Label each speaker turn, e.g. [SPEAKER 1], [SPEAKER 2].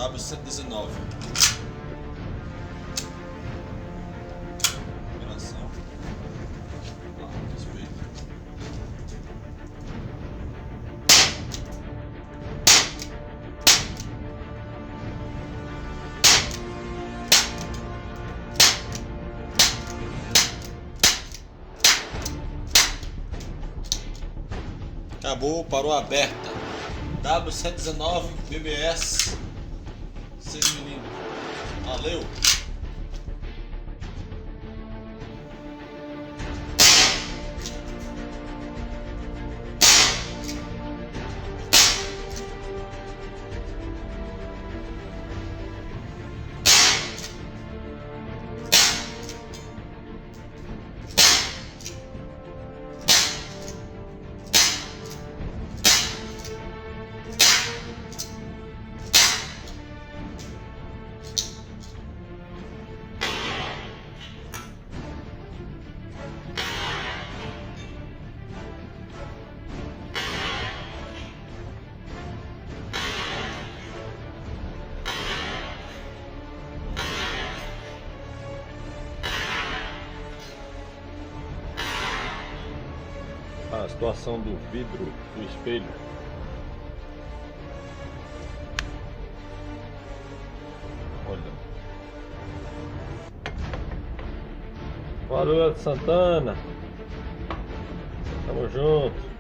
[SPEAKER 1] W119. Numeração. Espelho. Acabou, parou aberta. W119 BBS 6mm. Valeu! A situação do vidro do espelho. Olha. Valeu, Santana. Tamo junto.